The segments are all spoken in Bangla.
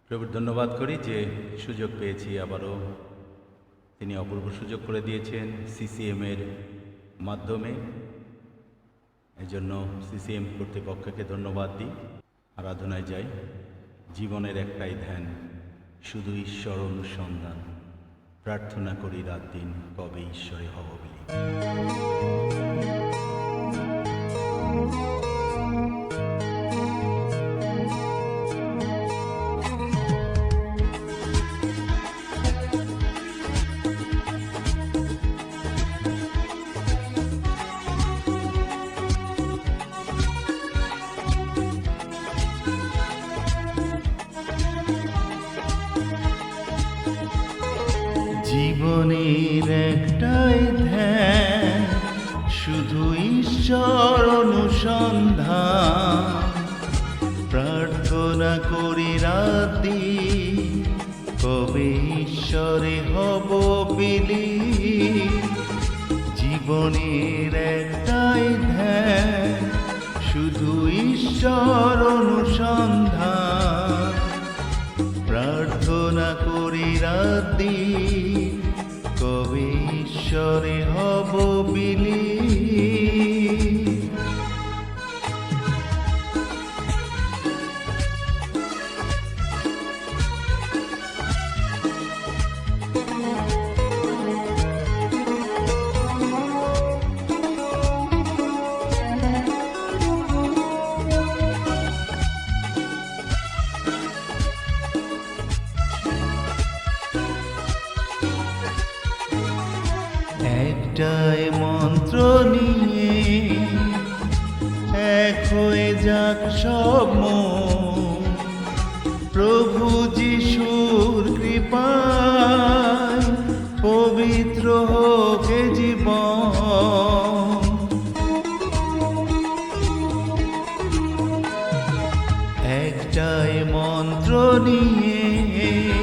প্রভুর ধন্যবাদ করি যে সুযোগ পেয়েছি আবারও। তিনি অপূর্ব সুযোগ করে দিয়েছেন সিসিএমের মাধ্যমে। এজন্য সিসিএম কর্তৃপক্ষকে ধন্যবাদ দিই। আরাধনায় যাই। জীবনের একটাই ধ্যান, শুধু ঈশ্বর অনুসন্ধান। প্রার্থনা করি রাত দিন, কবে ঈশ্বরে হব বলি। জীবনের একটাই ধ্যান, শুধু ঈশ্বর অনুসন্ধান। প্রার্থনা করি রাতি, কবে ঈশ্বরে হব বিলি। জীবনের একটাই ধ্যান, শুধু ঈশ্বর অনুসন্ধান। প্রার্থনা করি রাতি, কবে ঈশ্বরে হব বিলি। একটাই মন্ত্র নিয়ে এক হয়ে যাক সব মন। প্রভু যিশুর কৃপায় পবিত্র হোক এ জীবন। একটাই মন্ত্র নিয়ে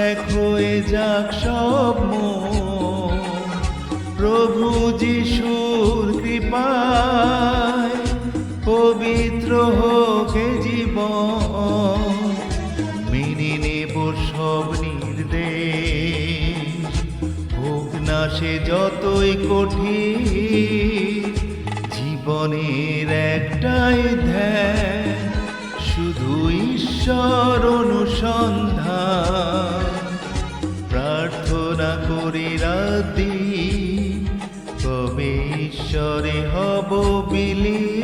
এক হয়ে যাক সব মন। প্রভু যিশুর কৃপায় পবিত্র হোক এ জীবন। মেনে নেব সব নির্দেশ, হোক না সে যতই কঠিন। জীবনের একটাই ধ্যান, শুধু ঈশ্বর অনুসন্ধান। প্রার্থনা করি রাতি, কবে ঈশ্বরে হব বিলি।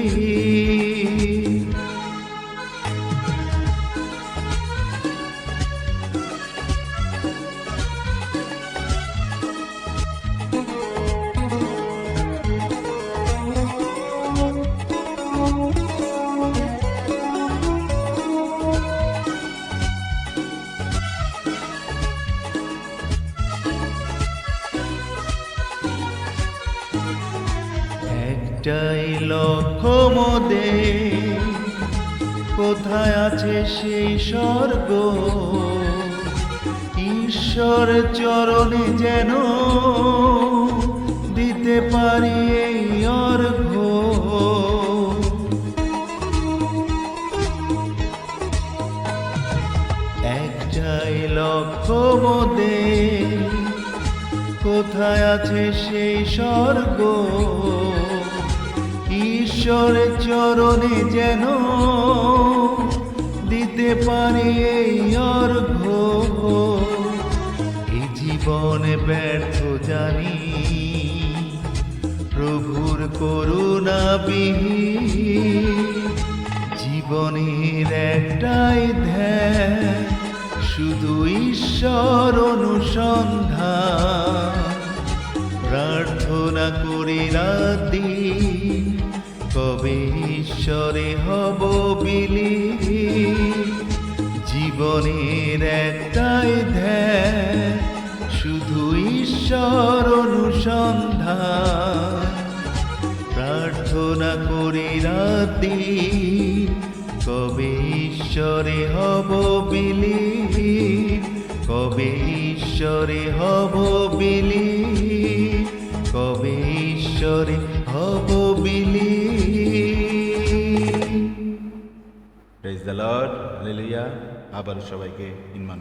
একটাই লক্ষ্য মোদের, কোথায় আছে সেই স্বর্গ। ঈশ্বর চরণে যেন দিতে পারি এই অর্ঘ্য। একটাই লক্ষ্য মোদের, কোথায় আছে সেই স্বর্গ। ঈশ্বরের চরণে যেন দিতে পারি এই অর্ঘ্য। এই জীবনে ব্যর্থ জানি, প্রভুর করুণা বিহীন। জীবনের একটাই ধ্যান, শুধু ঈশ্বর অনুসন্ধান। প্রার্থনা করি রাতি, কবে ঈশ্বরে হব বিলি। জীবনের একটাই ধ্যান, শুধু ঈশ্বর অনুসন্ধান। প্রার্থনা করি রাতি, কবে ঈশ্বরে হব বিলি। কবে ঈশ্বরে হব বিলি, কবে ঈশ্বরে হব বিলি। Praise the lord, hallelujah. আবারও সবাইকে ইনমান